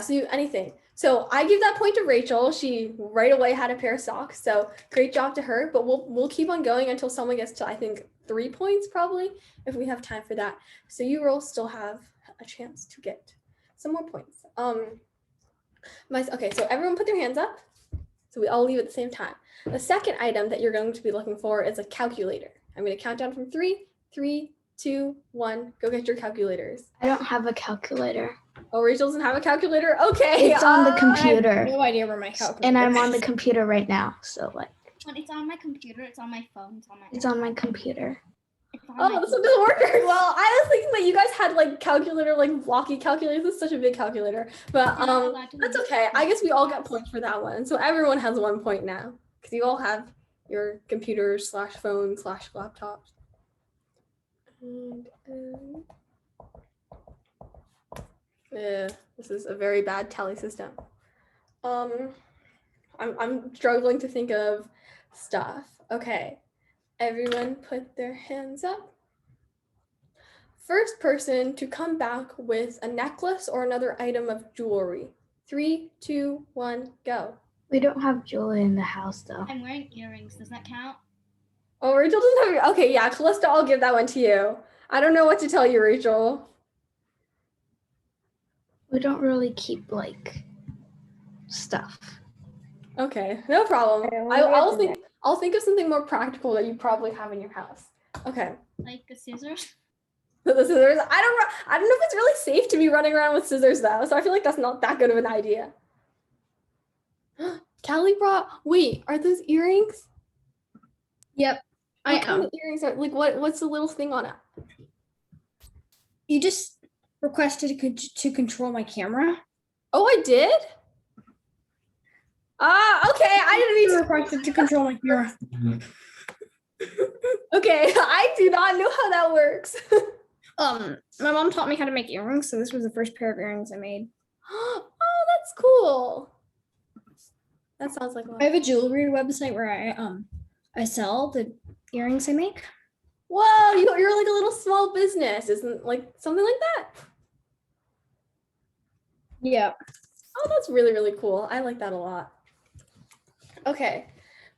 So anything. So I give that point to Rachel. She right away had a pair of socks. So great job to her. But we'll keep on going until someone gets to, I think, 3 points probably, if we have time for that. So you will still have a chance to get some more points. Okay, so everyone put their hands up. So we all leave at the same time. The second item that you're going to be looking for is a calculator. I'm going to count down from 3, 3, 2, 1. Go get your calculators. I don't have a calculator. Oh, Rachel doesn't have a calculator? Okay. It's on the computer. I have no idea where my calculator is. And I'm on the computer right now. So like. When it's on my computer, it's on my phone, it's on my computer. Oh, this one doesn't work very well. I was thinking that you guys had like calculator, like blocky calculators. This is such a big calculator. But that's okay. I guess we all get points for that one. So everyone has 1 point now because you all have your computers / phones / laptops. And, this is a very bad tally system. I'm struggling to think of stuff. Okay, everyone put their hands up. First person to come back with a necklace or another item of jewelry. 3, 2, 1, go. We don't have jewelry in the house though. I'm wearing earrings. Does that count? Oh, Rachel doesn't have. Okay, yeah, Callista, I'll give that one to you. I don't know what to tell you, Rachel. We don't really keep like stuff. Okay, no problem. I'll think of something more practical that you probably have in your house. Okay. Like the scissors? The scissors. I don't know if it's really safe to be running around with scissors though, so I feel like that's not that good of an idea. Callie brought. Wait, are those earrings? Yep. What kind of earrings are like? What's the little thing on it? You just requested to control my camera. Oh, I did. Okay. I didn't mean to requested to control my camera. Okay, I do not know how that works. My mom taught me how to make earrings, so this was the first pair of earrings I made. Oh, that's cool. That sounds like I have a jewelry website where I sell the earrings I make. Whoa, you're like a little small business, isn't like something like that? Yeah. Oh, that's really, really cool. I like that a lot. Okay,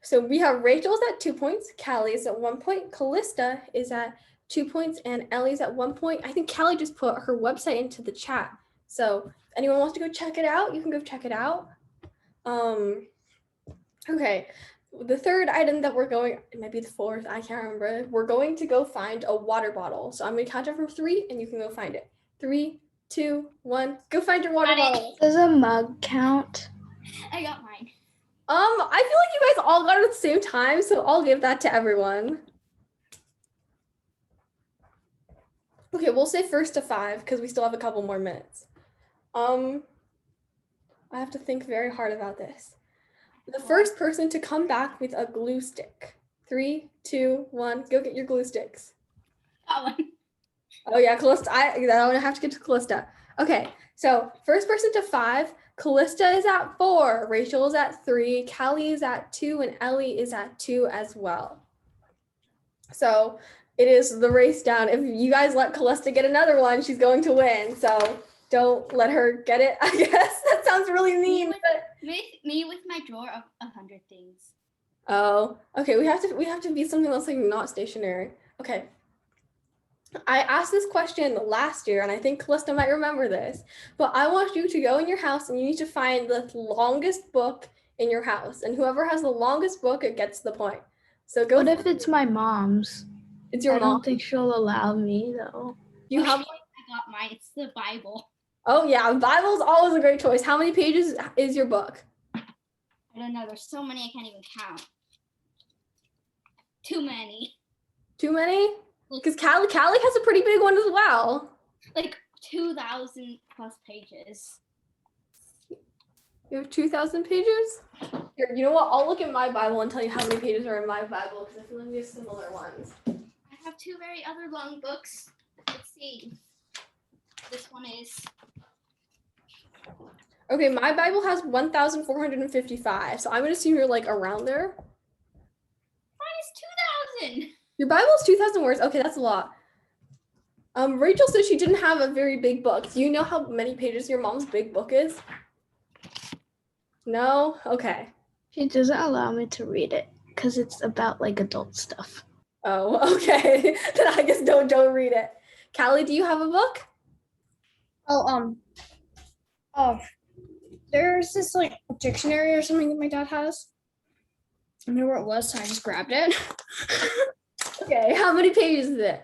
so we have Rachel's at 2 points, Callie's at 1 point, Callista is at 2 points, and Ellie's at 1 point. I think Callie just put her website into the chat. So if anyone wants to go check it out, you can go check it out. Okay, the third item that it might be the fourth, I can't remember. We're going to go find a water bottle. So I'm going to count it from 3 and you can go find it. 3, 2, 1, go find your water bottle. Does a mug count? I got mine. I feel like you guys all got it at the same time, so I'll give that to everyone. Okay, we'll say first to 5 because we still have a couple more minutes. I have to think very hard about this. The first person to come back with a glue stick. 3, 2, 1, go get your glue sticks. That one. Oh yeah, Callista. I'm gonna have to get to Callista. Okay, so first person to 5. Callista is at 4. Rachel is at 3. Callie is at 2, and Ellie is at 2 as well. So it is the race down. If you guys let Callista get another one, she's going to win. So don't let her get it. I guess that sounds really mean. Me with my drawer of 100 things. Oh, okay. We have to be something that's like not stationary. Okay. I asked this question last year, and I think Callista might remember this, but I want you to go in your house and you need to find the longest book in your house, and whoever has the longest book, it gets the point. So go. What if it's my mom's? It's your mom? I don't think she'll allow me though. You have. I got mine. It's the Bible. Oh yeah, Bible's always a great choice. How many pages is your book? I don't know. There's so many I can't even count. Too many. Too many? Because Callie has a pretty big one as well. Like 2,000 plus pages. You have 2,000 pages? Here, you know what? I'll look at my Bible and tell you how many pages are in my Bible because I feel like we have similar ones. I have 2 very other long books. Let's see. This one is. Okay, my Bible has 1,455, so I'm gonna assume you're like around there. Mine is 2,000. Your Bible is 2,000 words. Okay, that's a lot. Rachel said she didn't have a very big book. Do you know how many pages your mom's big book is? No? Okay. She doesn't allow me to read it because it's about like adult stuff. Oh, okay. Then I guess don't read it. Callie, do you have a book? There's this like dictionary or something that my dad has. I knew where it was, so I just grabbed it. Okay, how many pages is it?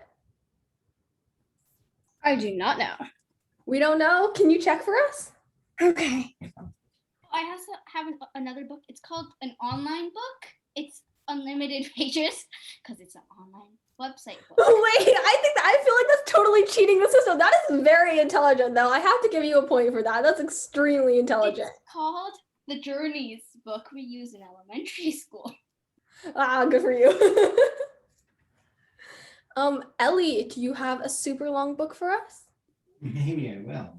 I do not know. We don't know. Can you check for us? Okay. I also have another book. It's called an online book. It's unlimited pages because it's an online website book. Wait, I feel like that's totally cheating the system. That is very intelligent, though. I have to give you a point for that. That's extremely intelligent. It's called the Journeys book we use in elementary school. Ah, good for you. Ellie, do you have a super long book for us? Maybe I will.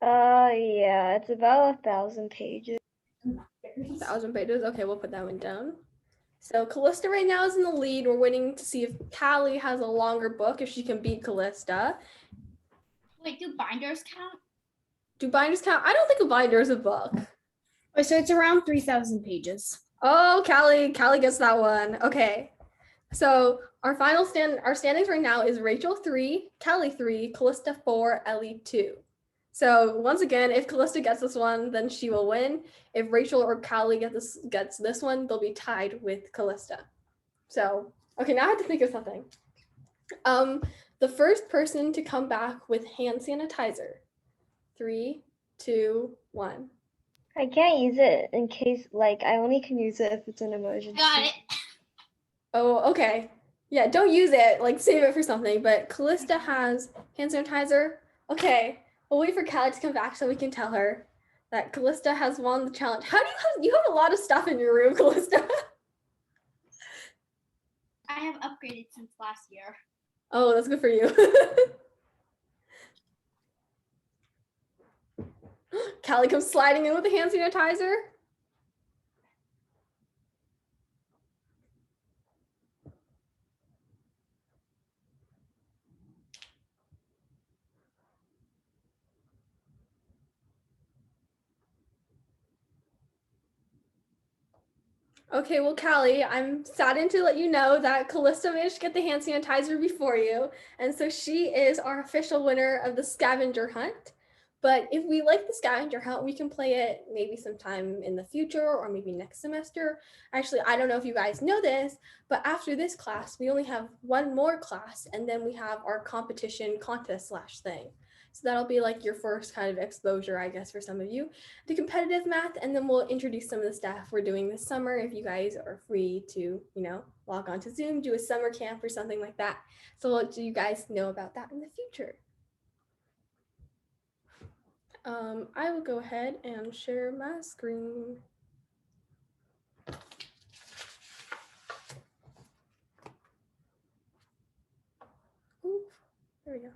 Yeah, it's about 1,000 pages. 1,000 pages. Okay, we'll put that one down. So Callista right now is in the lead. We're waiting to see if Callie has a longer book, if she can beat Callista. Wait, do binders count? Do binders count? I don't think a binder is a book. Oh, so it's around 3,000 pages. Oh, Callie gets that one. Okay. So our standings right now is Rachel 3, Callie 3, Callista 4, Ellie 2. So once again, if Callista gets this one, then she will win. If Rachel or Callie gets this one, they'll be tied with Callista. So, okay, now I have to think of something. The first person to come back with hand sanitizer. 3, 2, 1. I can't use it in case, like, I only can use it if it's an emergency. Got it. Oh, okay. Yeah, don't use it. Like, save it for something. But Callista has hand sanitizer. Okay, we'll wait for Callie to come back so we can tell her that Callista has won the challenge. How do you have a lot of stuff in your room, Callista? I have upgraded since last year. Oh, that's good for you. Callie comes sliding in with the hand sanitizer. Okay, well, Callie, I'm saddened to let you know that Callista managed to get the hand sanitizer before you, and so she is our official winner of the scavenger hunt. But if we like the scavenger hunt, we can play it maybe sometime in the future or maybe next semester. Actually, I don't know if you guys know this, but after this class, we only have one more class, and then we have our competition contest / thing. So that'll be like your first kind of exposure, I guess, for some of you to competitive math, and then we'll introduce some of the stuff we're doing this summer if you guys are free to, log on to Zoom, do a summer camp or something like that. So we'll let you guys know about that in the future. I will go ahead and share my screen. Ooh, there we go.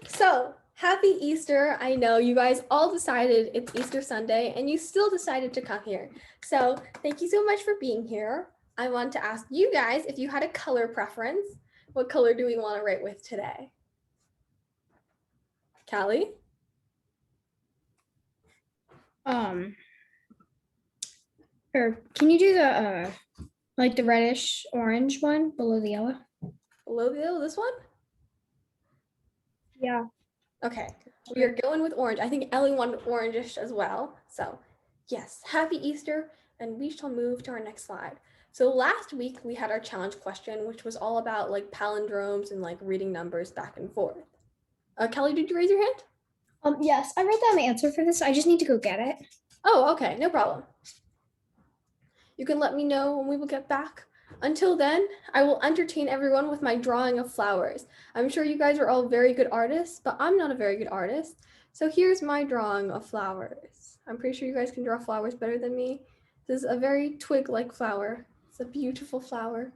So, happy Easter. I know you guys all decided it's Easter Sunday and you still decided to come here. So, thank you so much for being here. I want to ask you guys if you had a color preference. What color do we want to write with today? Callie? Or can you do the like the reddish orange one below the yellow? Below the yellow, this one? Yeah. Okay, we are going with orange. I think Ellie wanted orangish as well. So yes, happy Easter, and we shall move to our next slide. So last week we had our challenge question, which was all about like palindromes and like reading numbers back and forth. Kelly, did you raise your hand? Yes, I wrote down the answer for this. I just need to go get it. Oh, okay, no problem. You can let me know when we will get back. Until then, I will entertain everyone with my drawing of flowers. I'm sure you guys are all very good artists, but I'm not a very good artist. So here's my drawing of flowers. I'm pretty sure you guys can draw flowers better than me. This is a very twig-like flower. It's a beautiful flower.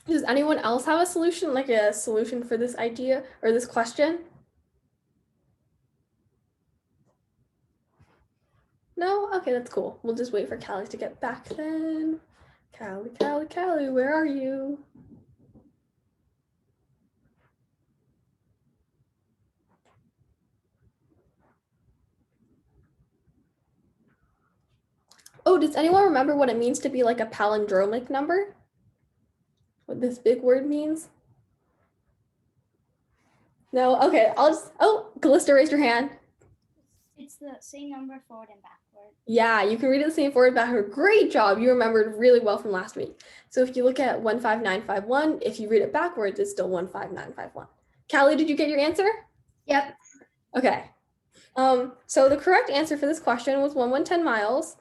Does anyone else have a solution, like a solution for this idea or this question? No? Okay, that's cool. We'll just wait for Callie to get back then. Callie, where are you? Oh, does anyone remember what it means to be like a palindromic number? What this big word means? No? Okay, I'll just, oh, Callista raised your hand. It's the same number forward and backward. Yeah, you can read it the same forward, backward. Great job. You remembered really well from last week. So if you look at 15951, if you read it backwards, it's still 15951. Callie, did you get your answer? Yep. Okay. So the correct answer for this question was 1110 miles.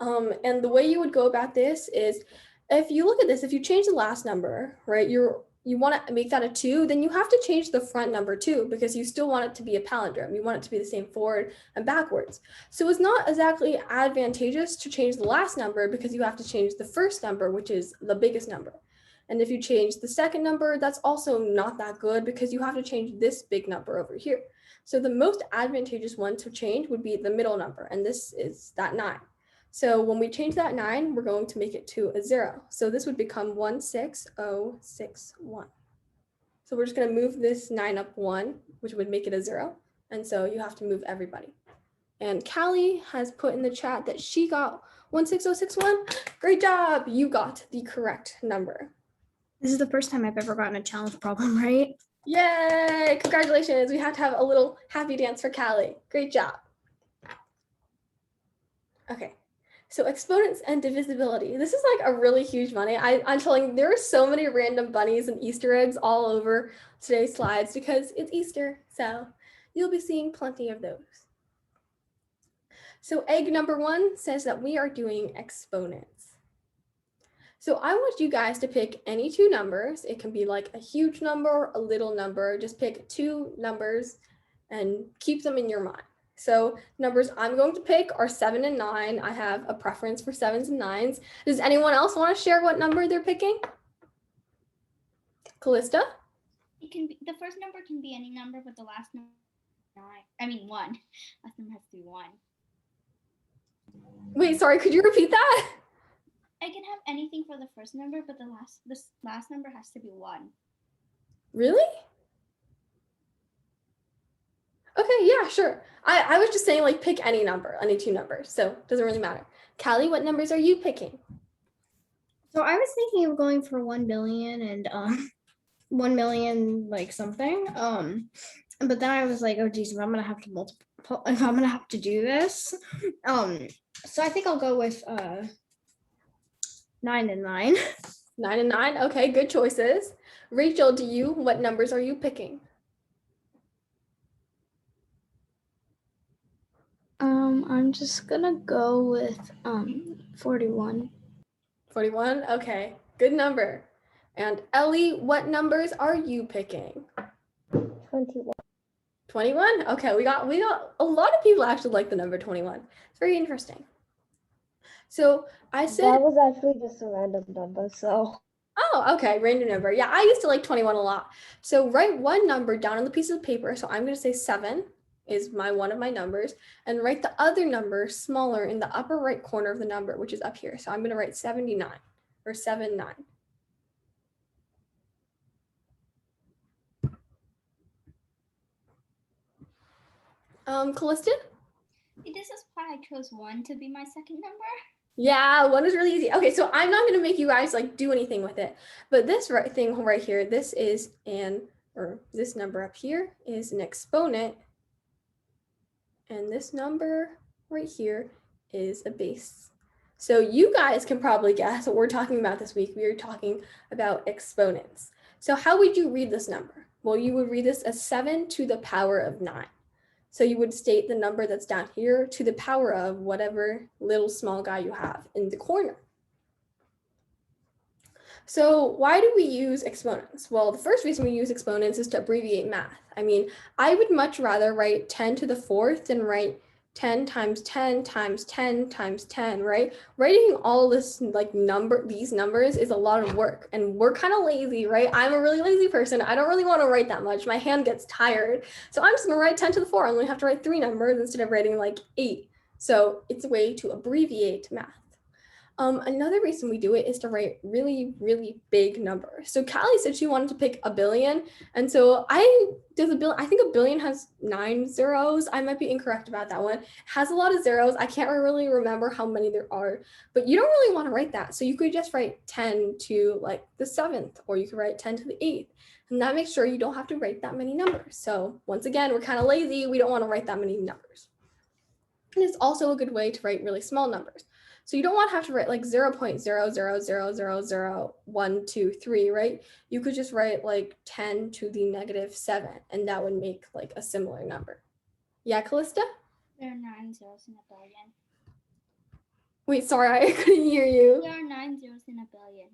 And the way you would go about this is, if you look at this, if you change the last number, right, you want to make that a 2, then you have to change the front number too, because you still want it to be a palindrome. You want it to be the same forward and backwards. So it's not exactly advantageous to change the last number because you have to change the first number, which is the biggest number. And if you change the second number, that's also not that good because you have to change this big number over here. So the most advantageous one to change would be the middle number, and this is that 9. So when we change that 9, we're going to make it to a 0. So this would become 16061. So we're just going to move this 9 up 1, which would make it a 0. And so you have to move everybody. And Callie has put in the chat that she got 16061. Great job. You got the correct number. This is the first time I've ever gotten a challenge problem, right? Yay! Congratulations. We have to have a little happy dance for Callie. Great job. Okay. So exponents and divisibility. This is like a really huge money. I'm telling you, there are so many random bunnies and Easter eggs all over today's slides because it's Easter. So you'll be seeing plenty of those. So egg number 1 says that we are doing exponents. So I want you guys to pick any 2 numbers. It can be like a huge number, a little number. Just pick 2 numbers and keep them in your mind. So numbers I'm going to pick are 7 and 9. I have a preference for 7s and 9s. Does anyone else want to share what number they're picking? Callista? It can be, the first number can be any number, but the last number 1. Last number has to be 1. Wait, sorry, could you repeat that? I can have anything for the first number, but this last number has to be 1. Really? Okay, yeah, sure. I was just saying like pick any number, any 2 numbers. So it doesn't really matter. Callie, what numbers are you picking? So I was thinking of going for 1 billion and 1 million like something. But then I was like, oh geez, if I'm gonna have to if I'm gonna have to do this. So I think I'll go with 9 and 9. 9 and 9. Okay, good choices. Rachel, what numbers are you picking? I'm just gonna go with 41. 41. Okay, good number. And Ellie, what numbers are you picking? 21. 21. Okay, we got a lot of people actually like the number 21. It's very interesting. So I said That was actually just a random number, so. Oh, okay, random number. Yeah, I used to like 21 a lot. So write one number down on the piece of paper. So I'm going to say 7 is one of my numbers, and write the other number smaller in the upper right corner of the number, which is up here. So I'm going to write 79 or 79. Callista? This is why I chose 1 to be my second number. Yeah, 1 is really easy. Okay, so I'm not going to make you guys like do anything with it, but this thing right here, this is this number up here is an exponent, and this number right here is a base. So you guys can probably guess what we're talking about this week. We are talking about exponents. So how would you read this number? Well, you would read this as 7 to the power of 9. So you would state the number that's down here to the power of whatever little small guy you have in the corner. So why do we use exponents? Well, the first reason we use exponents is to abbreviate math. I mean, I would much rather write 10 to the 4th than write 10 times 10 times 10 times 10, right? Writing all this like these numbers is a lot of work, and we're kind of lazy, right? I'm a really lazy person. I don't really want to write that much. My hand gets tired. So I'm just gonna write 10 to the 4. I'm gonna have to write 3 numbers instead of writing like 8. So it's a way to abbreviate math. Another reason we do it is to write really, really big numbers. So Callie said she wanted to pick a billion. And so I think a billion has 9 zeros. I might be incorrect about that one. It has a lot of zeros. I can't really remember how many there are, but you don't really want to write that. So you could just write 10 to like the 7th, or you could write 10 to the 8th. And that makes sure you don't have to write that many numbers. So once again, we're kind of lazy. We don't want to write that many numbers. And it's also a good way to write really small numbers. So you don't want to have to write like 0.000000123, right? You could just write like 10 to the -7, and that would make like a similar number. Yeah, Callista? There are 9 zeros in a billion. Wait, sorry, I couldn't hear you. There are 9 zeros in a billion.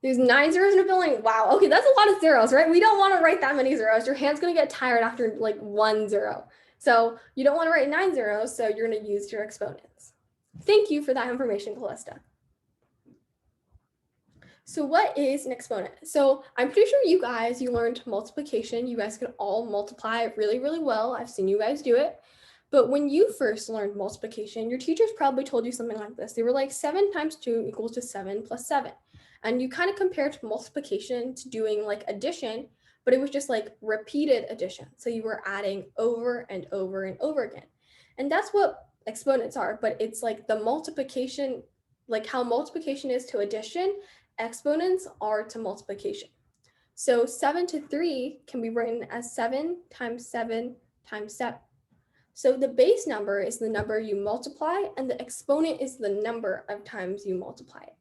There's 9 zeros in a billion. Wow, okay, that's a lot of zeros, right? We don't want to write that many zeros. Your hand's gonna get tired after like 1 zero. So you don't want to write 9 zeros, so you're gonna use your exponents. Thank you for that information, Callista. So what is an exponent? So I'm pretty sure you learned multiplication. You guys can all multiply really, really well. I've seen you guys do it. But when you first learned multiplication, your teachers probably told you something like this. They were like 7 times 2 equals to 7 plus 7. And you kind of compared multiplication to doing like addition, but it was just like repeated addition. So you were adding over and over and over again. And that's what exponents are, but it's like the multiplication, like how multiplication is to addition, exponents are to multiplication. So 7 to 3 can be written as 7 times 7 times 7. So the base number is the number you multiply, and the exponent is the number of times you multiply it.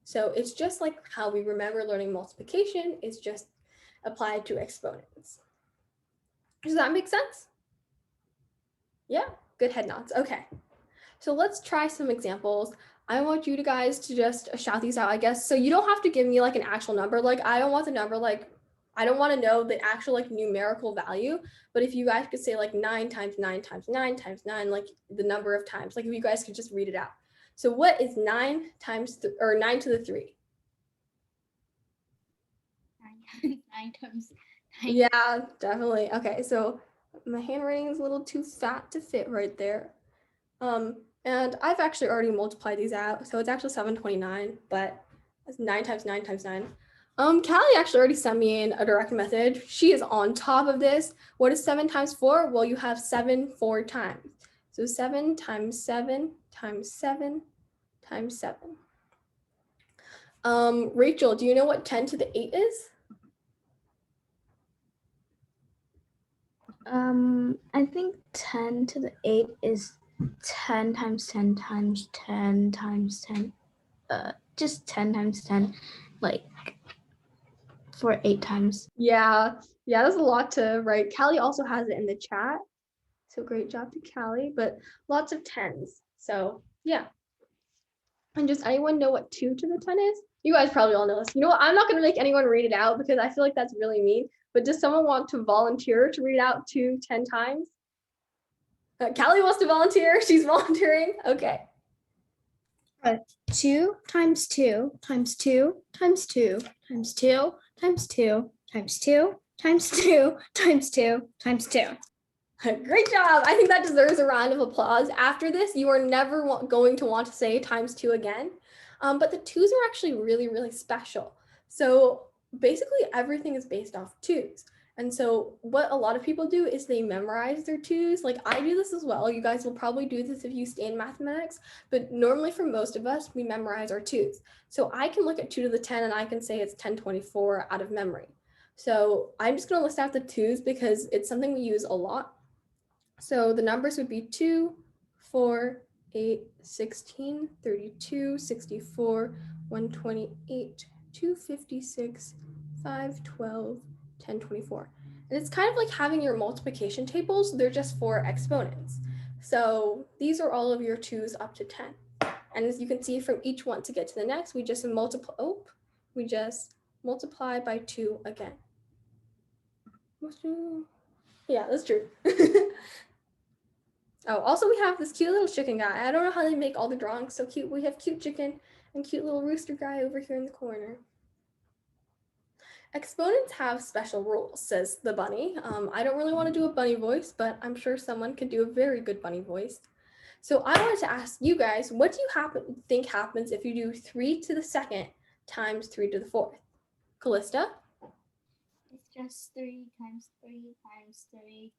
So it's just like how we remember learning multiplication is just applied to exponents. Does that make sense? Yeah, good head nods. Okay, so let's try some examples. I want you guys to just shout these out, I guess. So you don't have to give me like an actual number. Like I don't want the number, like I don't want to know the actual like numerical value, but if you guys could say like 9 times 9 times 9 times 9, like the number of times, like if you guys could just read it out. So what is 9 times, or 9 to the 3? 9 times 9. Yeah, definitely. Okay, so my handwriting is a little too fat to fit right there. And I've actually already multiplied these out, so it's actually 729, but that's 9 times 9 times 9. Callie actually already sent me in a direct method. She is on top of this. What is 7 times 4? Well, you have 7 4 times. So 7 times 7 times 7 times 7. Rachel, do you know what 10 to the 8 is? I think 10 to the 8 is 10 times 10 times 10 times 10. Just 10 times 10, like for 8 times. Yeah, that's a lot to write. Callie also has it in the chat. So great job to Callie, but lots of 10s. So yeah. And does anyone know what 2 to the 10 is? You guys probably all know this. You know what? I'm not going to make anyone read it out because I feel like that's really mean. But does someone want to volunteer to read out 2 10 times? Callie wants to volunteer. She's volunteering. Okay. 2 times 2 times 2 times 2 times 2 times 2 times 2 times 2 times 2 times 2. Great job. I think that deserves a round of applause. After this, you are never going to want to say times 2 again. But the 2s are actually really, really special. So basically everything is based off 2s. And so what a lot of people do is they memorize their 2s. Like I do this as well. You guys will probably do this if you stay in mathematics, but normally for most of us, we memorize our 2s. So I can look at 2 to the 10 and I can say it's 1024 out of memory. So I'm just going to list out the 2s because it's something we use a lot. So the numbers would be 2, 4, 8, 16, 32, 64, 128, 256, 512, 1024. And it's kind of like having your multiplication tables. They're just for exponents. So these are all of your 2s up to 10. And as you can see from each one to get to the next, we just multiply by 2 again. Yeah, that's true. Oh, also we have this cute little chicken guy. I don't know how they make all the drawings so cute. We have cute chicken and cute little rooster guy over here in the corner. Exponents have special rules, says the bunny. I don't really want to do a bunny voice, but I'm sure someone could do a very good bunny voice. So I wanted to ask you guys, what do you think happens if you do 3 to the second times 3 to the fourth? Callista? It's just 3 times 3 times 3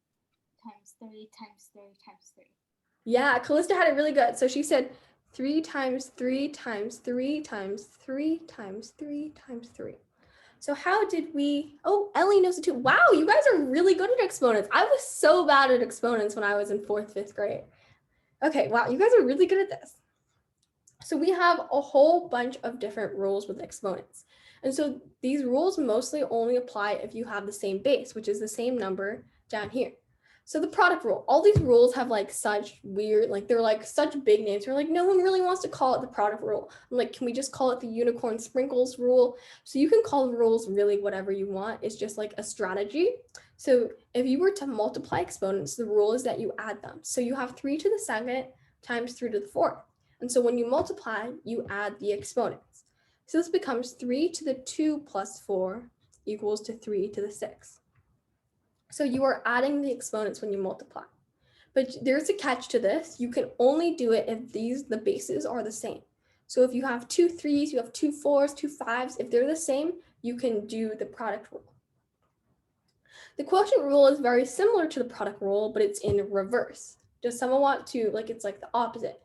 times 3 times 3 times 3. Yeah, Callista had it really good. So she said 3 times 3 times 3 times 3 times 3 times 3. So how did we, oh, Ellie knows it too. Wow, you guys are really good at exponents. I was so bad at exponents when I was in 4th, 5th grade. Okay, wow, you guys are really good at this. So we have a whole bunch of different rules with exponents. And so these rules mostly only apply if you have the same base, which is the same number down here. So the product rule, all these rules have like such weird, like they're like such big names. We're like, no one really wants to call it the product rule. I'm like, can we just call it the unicorn sprinkles rule? So you can call the rules really whatever you want. It's just like a strategy. So if you were to multiply exponents, the rule is that you add them. So you have 3 to the second times 3 to the fourth. And so when you multiply, you add the exponents. So this becomes 3 to the 2 plus 4 equals to 3 to the 6. So you are adding the exponents when you multiply. But there's a catch to this. You can only do it if the bases are the same. So if you have 2 3s, you have 2 4s, 2 5s, if they're the same, you can do the product rule. The quotient rule is very similar to the product rule, but it's in reverse. Does someone want to, like it's like the opposite?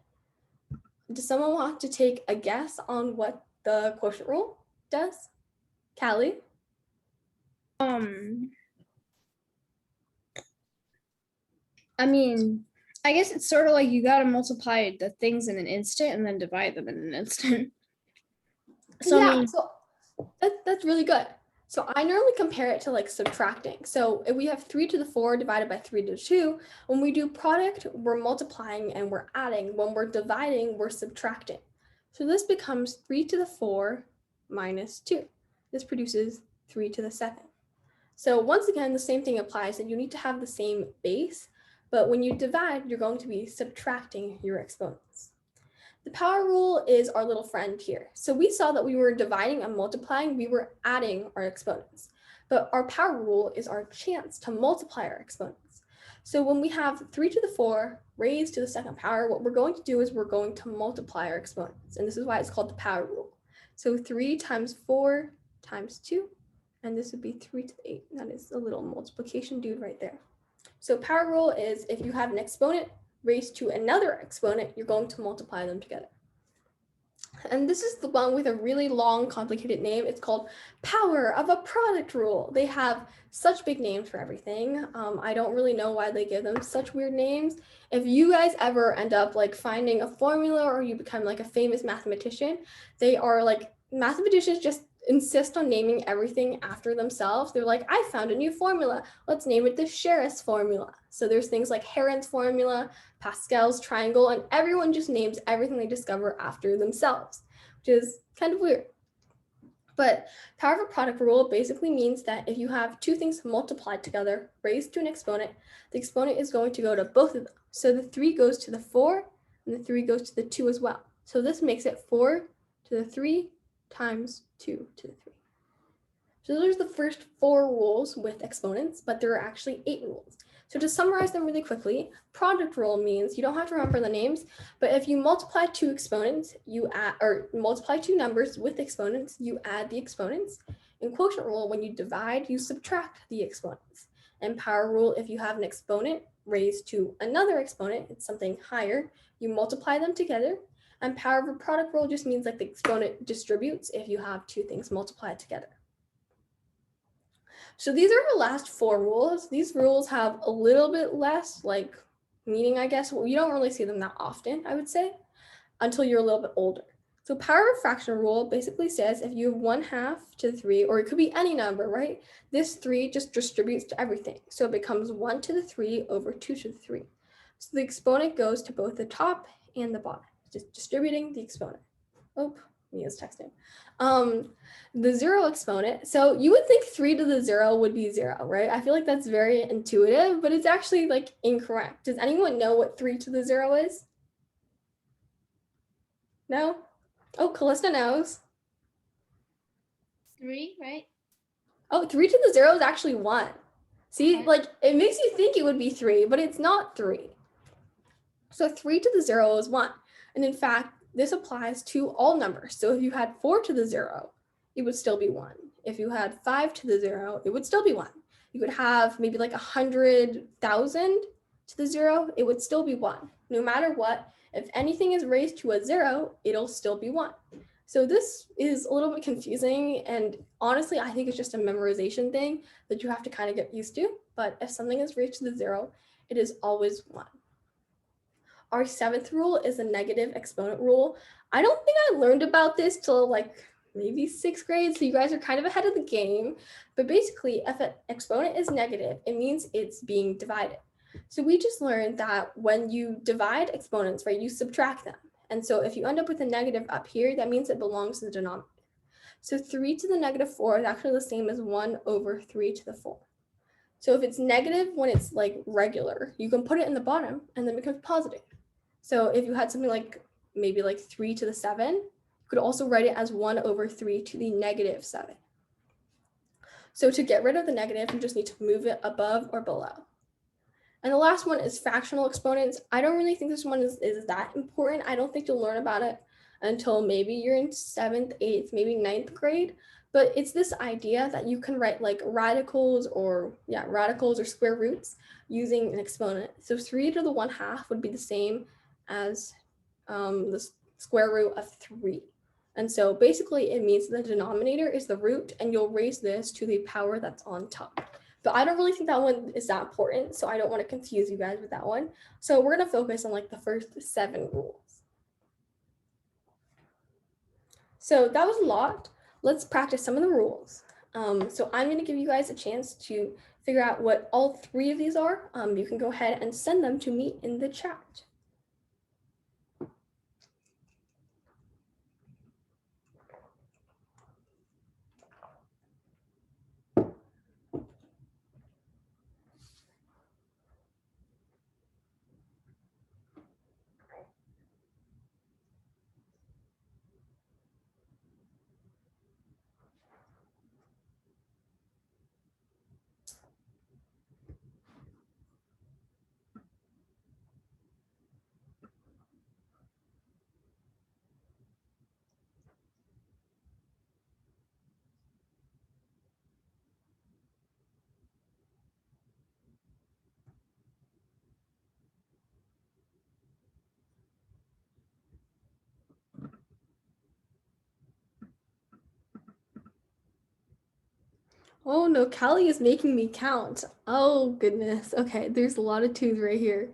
Does someone want to take a guess on what the quotient rule does? Callie? I mean, I guess it's sort of like you gotta multiply the things in an instant and then divide them in an instant. So yeah, I mean, so that's really good. So I normally compare it to like subtracting. So if we have 3 to the 4 divided by 3 to the 2, when we do product, we're multiplying and we're adding. When we're dividing, we're subtracting. So this becomes 3 to the 4 minus 2. This produces 3 to the second. So once again, the same thing applies, that you need to have the same base, but when you divide, you're going to be subtracting your exponents. The power rule is our little friend here. So we saw that we were dividing and multiplying, we were adding our exponents. But our power rule is our chance to multiply our exponents. So when we have 3 to the 4 raised to the second power, what we're going to do is we're going to multiply our exponents. And this is why it's called the power rule. So 3 times 4 times 2, and this would be 3 to the 8. That is a little multiplication dude right there. So power rule is if you have an exponent raised to another exponent, you're going to multiply them together. And this is the one with a really long, complicated name. It's called power of a product rule. They have such big names for everything. I don't really know why they give them such weird names. If you guys ever end up like finding a formula or you become like a famous mathematician, they are like, mathematicians just insist on naming everything after themselves. They're like, I found a new formula. Let's name it the Sherris formula. So there's things like Heron's formula, Pascal's triangle, and everyone just names everything they discover after themselves, which is kind of weird. But power of a product rule basically means that if you have two things multiplied together, raised to an exponent, the exponent is going to go to both of them. So the 3 goes to the 4, and the 3 goes to the 2 as well. So this makes it 4 to the 3 times 2 to the 3. So those are the first 4 rules with exponents, but there are actually 8 rules. So to summarize them really quickly, product rule means you don't have to remember the names, but if you multiply 2 exponents, you add, or multiply 2 numbers with exponents, you add the exponents. In quotient rule, when you divide, you subtract the exponents. And power rule, if you have an exponent raised to another exponent, it's something higher, you multiply them together. And power of a product rule just means like the exponent distributes if you have 2 things multiplied together. So these are the last 4 rules. These rules have a little bit less like meaning, I guess. Well, you don't really see them that often, I would say, until you're a little bit older. So power of a fraction rule basically says if you have 1/2 to the 3, or it could be any number, right? This 3 just distributes to everything. So it becomes 1 to the 3 over 2 to the 3. So the exponent goes to both the top and the bottom, just distributing the exponent. Oh, Mia's texting. The 0 exponent. So you would think 3 to the 0 would be 0, right? I feel like that's very intuitive, but it's actually like incorrect. Does anyone know what 3 to the 0 is? No? Oh, Callista knows. 3, right? Oh, 3 to the 0 is actually 1. See, Okay. like it makes you think it would be 3, but it's not 3. So 3 to the 0 is 1. And in fact, this applies to all numbers. So if you had 4 to the 0, it would still be 1. If you had 5 to the 0, it would still be 1. You could have maybe like 100,000 to the 0, it would still be 1. No matter what, if anything is raised to a 0, it'll still be 1. So this is a little bit confusing, and honestly, I think it's just a memorization thing that you have to kind of get used to. But if something is raised to the 0, it is always 1. Our 7th rule is a negative exponent rule. I don't think I learned about this till like maybe 6th grade, so you guys are kind of ahead of the game. But basically, if an exponent is negative, it means it's being divided. So we just learned that when you divide exponents, right, you subtract them. And so if you end up with a negative up here, that means it belongs to the denominator. So 3 to the negative 4 is actually the same as 1 over 3 to the 4. So if it's negative when it's like regular, you can put it in the bottom and then it becomes positive. So if you had something like maybe like 3 to the 7, you could also write it as 1 over 3 to the negative 7. So to get rid of the negative, you just need to move it above or below. And the last one is fractional exponents. I don't really think this one is that important. I don't think you'll learn about it until maybe you're in 7th, 8th, maybe 9th grade. But it's this idea that you can write like radicals or square roots using an exponent. So 3 to the 1/2 would be the same as the square root of 3. And so basically it means the denominator is the root and you'll raise this to the power that's on top. But I don't really think that one is that important, so I don't want to confuse you guys with that one. So we're going to focus on like the first 7 rules. So that was a lot. Let's practice some of the rules. So I'm going to give you guys a chance to figure out what all 3 of these are. You can go ahead and send them to me in the chat. Oh no, Callie is making me count. Oh goodness. Okay, there's a lot of 2s right here.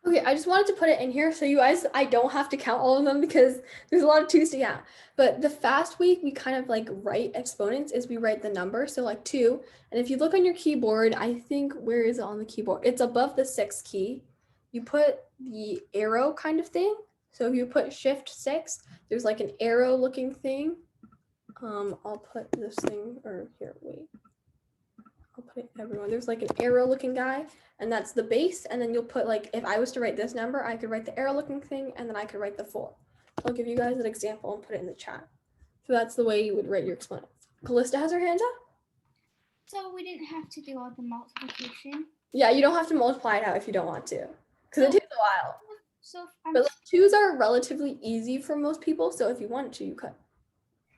Okay, I just wanted to put it in here so you guys, I don't have to count all of them because there's a lot of 2s to count. But the fast way we kind of like write exponents is we write the number, so like 2. And if you look on your keyboard, I think, where is it on the keyboard? It's above the 6 key. You put the arrow kind of thing. So if you put shift 6, there's like an arrow looking thing. I'll put this thing, or here, wait. I'll put it everyone. There's like an arrow looking guy, and that's the base. And then you'll put like, if I was to write this number, I could write the arrow looking thing, and then I could write the 4. I'll give you guys an example and put it in the chat. So that's the way you would write your exponents. Callista has her hands up. So we didn't have to do all the multiplication. Yeah, you don't have to multiply it out if you don't want to, because it takes a while. So But like, 2s are relatively easy for most people, so if you wanted to, you could.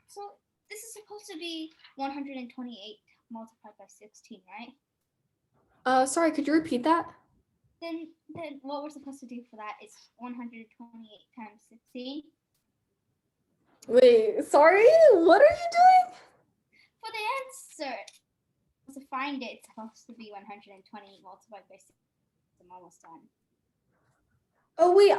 So this is supposed to be 128 multiplied by 16, right? Sorry, could you repeat that? Then what we're supposed to do for that is 128 times 16. Wait, sorry, what are you doing? For the answer. To find it, it's supposed to be 120 multiplied by 6. I'm almost done. Oh wait,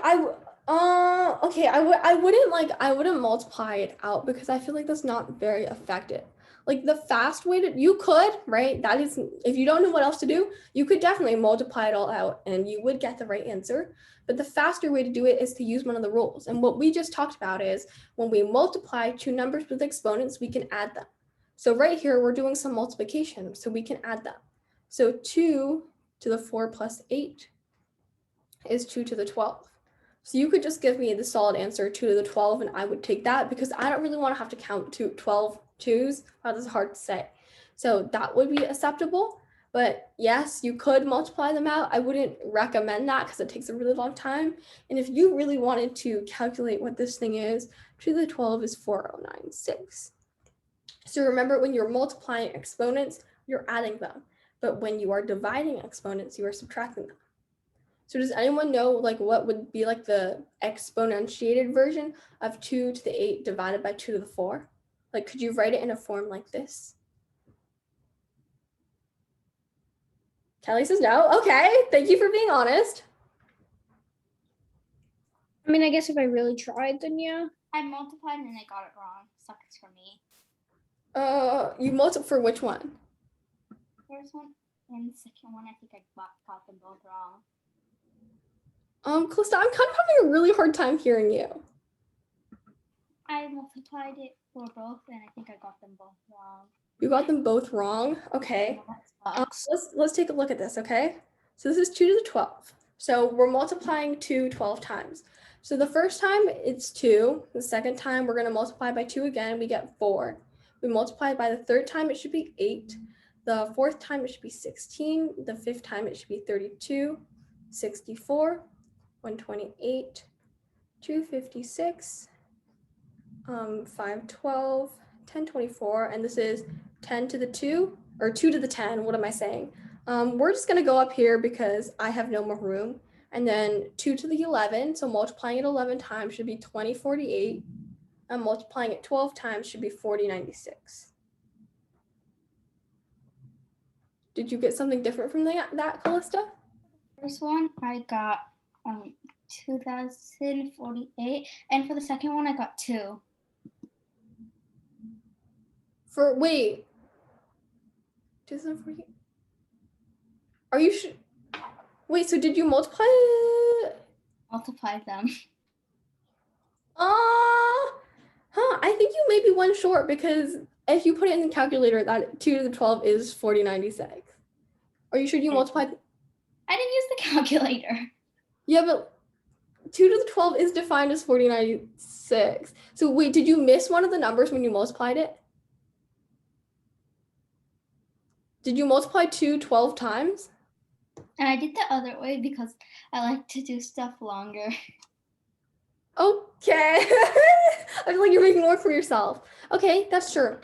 okay, I wouldn't multiply it out because I feel like that's not very effective. Like the fast way you could, right? That is, if you don't know what else to do, you could definitely multiply it all out and you would get the right answer. But the faster way to do it is to use one of the rules. And what we just talked about is when we multiply two numbers with exponents, we can add them. So right here, we're doing some multiplication, so we can add them. So 2 to the 4 plus 8 is 2 to the 12. So you could just give me the solid answer 2 to the 12 and I would take that because I don't really want to have to count 12 twos. Wow, that's hard to say. So that would be acceptable. But yes, you could multiply them out. I wouldn't recommend that because it takes a really long time. And if you really wanted to calculate what this thing is, 2 to the 12 is 4096. So remember, when you're multiplying exponents, you're adding them. But when you are dividing exponents, you are subtracting them. So does anyone know like what would be like the exponentiated version of 2 to the 8 divided by 2 to the 4? Like, could you write it in a form like this? Kelly says no. Okay, thank you for being honest. I mean, I guess if I really tried, then yeah. I multiplied and I got it wrong. Sucks for me. You multiply for which one? First one and the second one, I think I got them both wrong. Calista, I'm kind of having a really hard time hearing you. I multiplied it for both and I think I got them both wrong. You got them both wrong. Okay. That sucks. Let's take a look at this, okay? So this is 2 to the 12. So we're multiplying 2 12 times. So the first time it's 2. The second time we're going to multiply by 2 again. We get 4. We multiply by the third time, it should be 8. The fourth time it should be 16. The fifth time it should be 32, 64, 128, 256, 512, 1024, and this is 10 to the 2, or 2 to the 10, what am I saying? We're just gonna go up here because I have no more room, and then 2 to the 11, so multiplying it 11 times should be 2048, and multiplying it 12 times should be 4096. Did you get something different from that, Callista? First one, I got 2048, and for the second one, I got 2. Wait, 2048? Are you sure? Wait, so did you multiply? Multiplied them. I think you may be one short because if you put it in the calculator, that 2 to the 12 is 4096. Are you sure you multiplied? I didn't use the calculator. Yeah, but 2 to the 12 is defined as 4096. So wait, did you miss one of the numbers when you multiplied it? Did you multiply 2 12 times? And I did the other way because I like to do stuff longer. Okay. I feel like you're making work for yourself. Okay, that's true.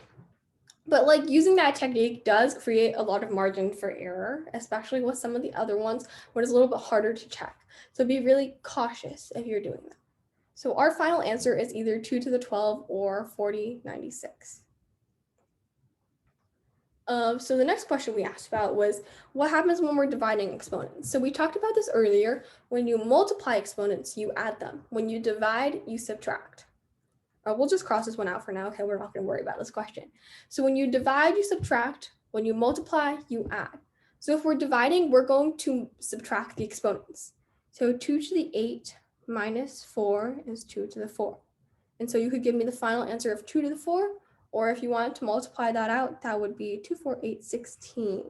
But like using that technique does create a lot of margin for error, especially with some of the other ones when it's a little bit harder to check. So be really cautious if you're doing that. So our final answer is either 2 to the 12 or 4096. So the next question we asked about was, what happens when we're dividing exponents? So we talked about this earlier. When you multiply exponents, you add them. When you divide, you subtract. We'll just cross this one out for now. Okay, we're not going to worry about this question. So when you divide, you subtract. When you multiply, you add. So if we're dividing, we're going to subtract the exponents. So 2 to the 8 minus 4 is 2 to the 4. And so you could give me the final answer of 2 to the 4. Or if you wanted to multiply that out, that would be 2, 4, 8, 16.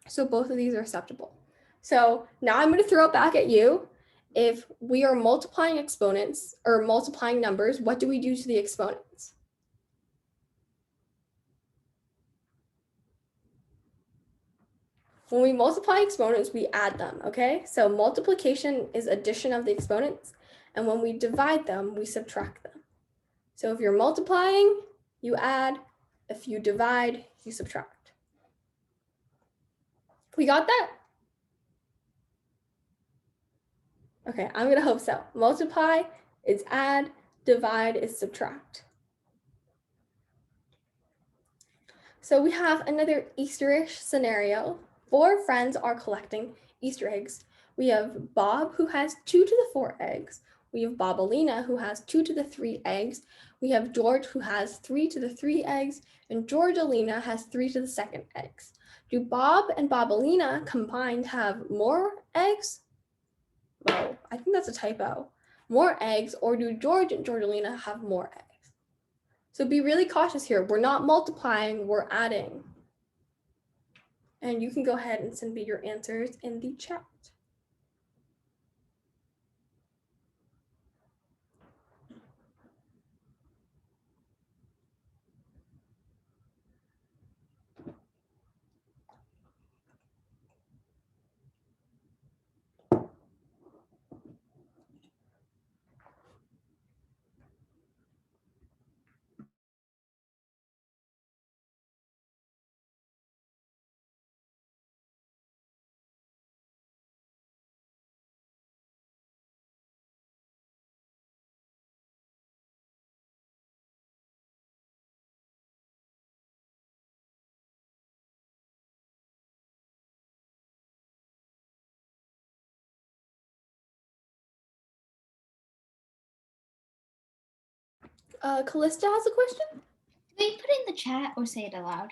So both of these are acceptable. So now I'm going to throw it back at you. If we are multiplying exponents or multiplying numbers, what do we do to the exponents? When we multiply exponents, we add them, okay? So multiplication is addition of the exponents. And when we divide them, we subtract them. So if you're multiplying, you add. If you divide, you subtract. We got that? Okay, I'm gonna hope so. Multiply is add, divide is subtract. So we have another Easter-ish scenario. 4 friends are collecting Easter eggs. We have Bob, who has 2 to the 4 eggs. We have Bobalina, who has 2 to the 3 eggs. We have George, who has 3 to the 3 eggs. And Georgelina has 3 to the 2nd eggs. Do Bob and Bobalina combined have more eggs? Well, I think that's a typo. More eggs, or do George and Georgelina have more eggs? So be really cautious here. We're not multiplying, we're adding. And you can go ahead and send me your answers in the chat. Callista has a question? Can we put it in the chat or say it aloud?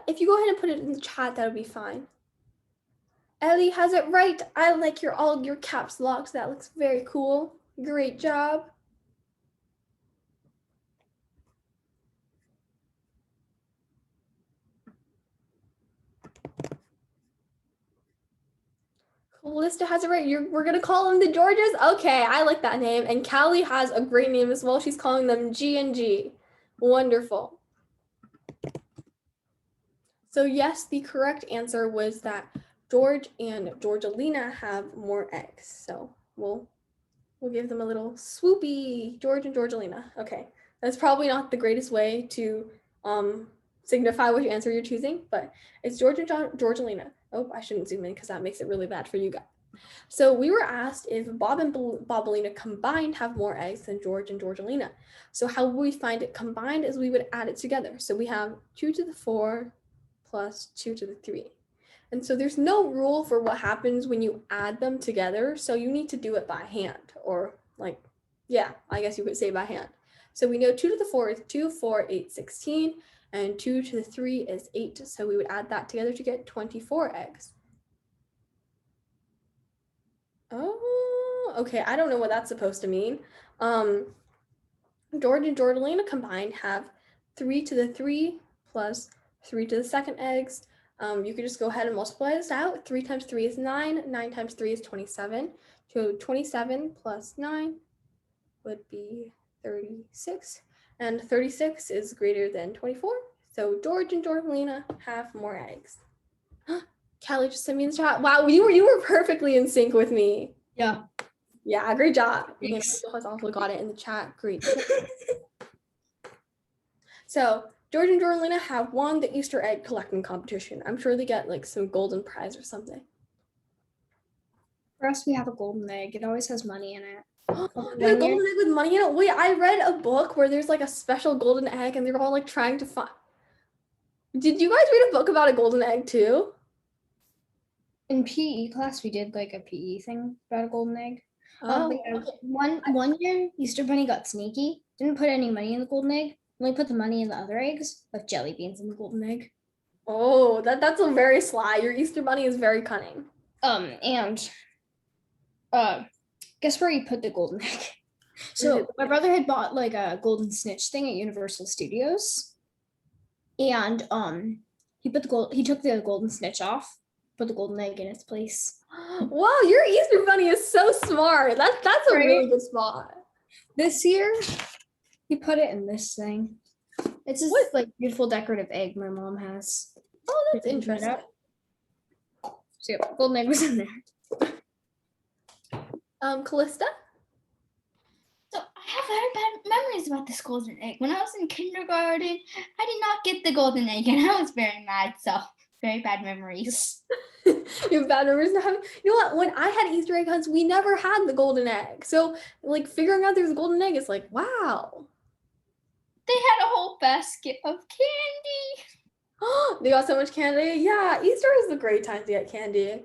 If you go ahead and put it in the chat, that would be fine. Ellie has it right. I like all your caps locks. That looks very cool. Great job. Callista has it right. We're gonna call them the Georges. Okay, I like that name. And Callie has a great name as well. She's calling them G and G. Wonderful. So yes, the correct answer was that George and Georgelina have more eggs. So we'll give them a little swoopy, George and Georgelina. Okay, that's probably not the greatest way to signify which answer you're choosing, but it's George and Georgelina. Oh, I shouldn't zoom in because that makes it really bad for you guys. So we were asked if Bob and Bobalina combined have more eggs than George and Georgelina. So how would we find it combined is we would add it together. So we have 2 to the 4 plus 2 to the 3. And so there's no rule for what happens when you add them together. So you need to do it by hand, or like, yeah, I guess you could say by hand. So we know 2 to the 4 is 2, 4, 8, 16, and 2 to the 3 is 8. So we would add that together to get 24 eggs. Oh, okay. I don't know what that's supposed to mean. George and Georgelina combined have 3 to the 3 plus 3 to the 2nd eggs. You could just go ahead and multiply this out. 3 times 3 is 9. 9 times 3 is 27. So 27 plus 9 would be 36. And 36 is greater than 24. So George and Georgelina have more eggs. Callie just sent me in the chat. Wow, you were perfectly in sync with me. Yeah. Yeah, great job. Thanks. Has also got it in the chat. Great. So George and Georgelina have won the Easter egg collecting competition. I'm sure they get like some golden prize or something. For us, we have a golden egg. It always has money in it. There's a golden egg with money in it. Wait, I read a book where there's like a special golden egg and they're all like trying to find. Did you guys read a book about a golden egg too? In PE class, we did like a PE thing about a golden egg. Oh, But yeah, one year, Easter Bunny got sneaky. Didn't put any money in the golden egg. Only put the money in the other eggs, like jelly beans in the golden egg. oh, that's a very sly. Your Easter bunny is very cunning. And guess where he put the golden egg? So my brother had bought like a golden snitch thing at Universal Studios, and he took the golden snitch off, put the golden egg in its place. Wow, your Easter bunny is so smart. That's a Right? really good spot. This year, he put it in this thing. It's this like beautiful decorative egg my mom has. Oh, that's Open it interesting. up. So yeah, golden egg was in there. Callista? So I have very bad memories about this golden egg. When I was in kindergarten, I did not get the golden egg and I was very mad. So very bad memories. You have bad memories. You know what? When I had Easter egg hunts, we never had the golden egg. So like figuring out there's a golden egg is like, wow. They had a whole basket of candy. They got so much candy. Yeah, Easter is a great time to get candy.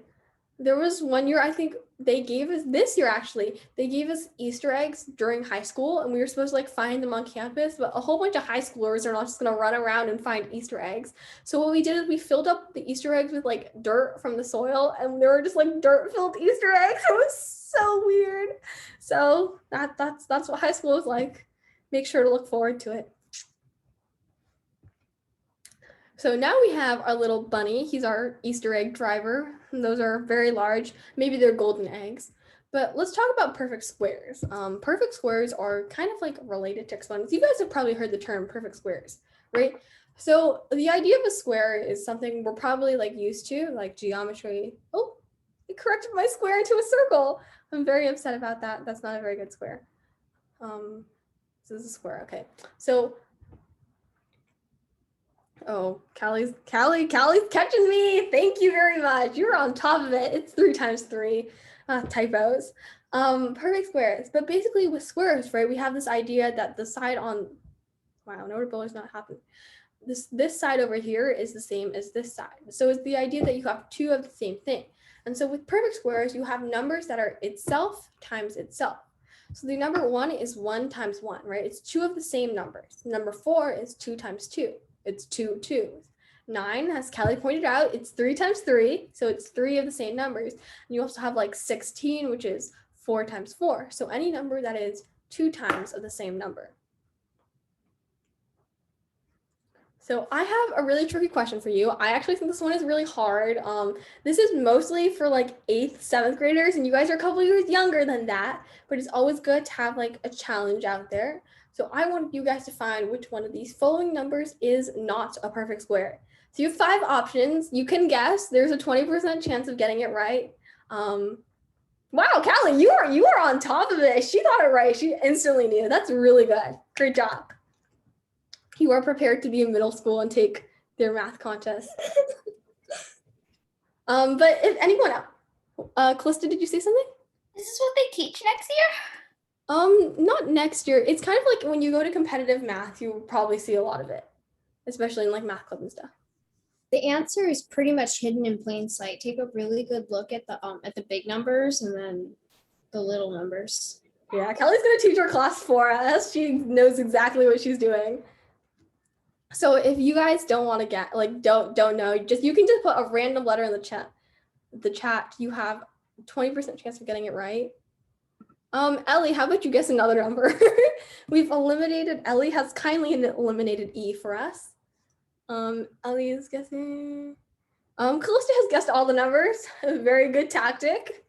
There was one year, I think they gave us, this year actually, they gave us Easter eggs during high school, and we were supposed to like find them on campus, but a whole bunch of high schoolers are not just gonna run around and find Easter eggs. So what we did is we filled up the Easter eggs with like dirt from the soil, and they were just like dirt-filled Easter eggs. It was so weird. So that's what high school is like. Make sure to look forward to it. So now we have our little bunny. He's our Easter egg driver. And those are very large. Maybe they're golden eggs. But let's talk about perfect squares. Perfect squares are kind of like related to exponents. You guys have probably heard the term perfect squares, right? So the idea of a square is something we're probably like used to, like geometry. Oh, it corrected my square into a circle. I'm very upset about that. That's not a very good square. This is a square, okay. So oh, Callie catches me. Thank you very much. You're on top of it. It's 3 times 3. Typos. Perfect squares. But basically with squares, right, we have this idea that the side on, wow, notable is not happening. This side over here is the same as this side. So it's the idea that you have 2 of the same thing. And so with perfect squares, you have numbers that are itself times itself. So the number 1 is 1 times 1, right? It's 2 of the same numbers. Number 4 is 2 times 2. It's 2 2s. 9, as Kelly pointed out, it's 3 times 3. So it's 3 of the same numbers. And you also have like 16, which is 4 times 4. So any number that is 2 times of the same number. So I have a really tricky question for you. I actually think this one is really hard. This is mostly for like 8th, 7th graders, and you guys are a couple years younger than that, but it's always good to have like a challenge out there. So I want you guys to find which one of these following numbers is not a perfect square. So you have 5 options. You can guess. There's a 20% chance of getting it right. Wow, Callie, you are on top of it. She got it right. She instantly knew. That's really good. Great job. You are prepared to be in middle school and take their math contest. But if anyone else, Calista, did you say something? Is this what they teach next year? Not next year. It's kind of like when you go to competitive math, you probably see a lot of it, especially in like math club and stuff. The answer is pretty much hidden in plain sight. Take a really good look at the big numbers and then the little numbers. Yeah, Kelly's gonna teach our class for us. She knows exactly what she's doing. So if you guys don't want to get like don't know, you can just put a random letter in the chat. You have 20% chance of getting it right. Ellie, how about you guess another number? We've eliminated, Ellie has kindly eliminated E for us. Ellie is guessing. Calista has guessed all the numbers. A very good tactic.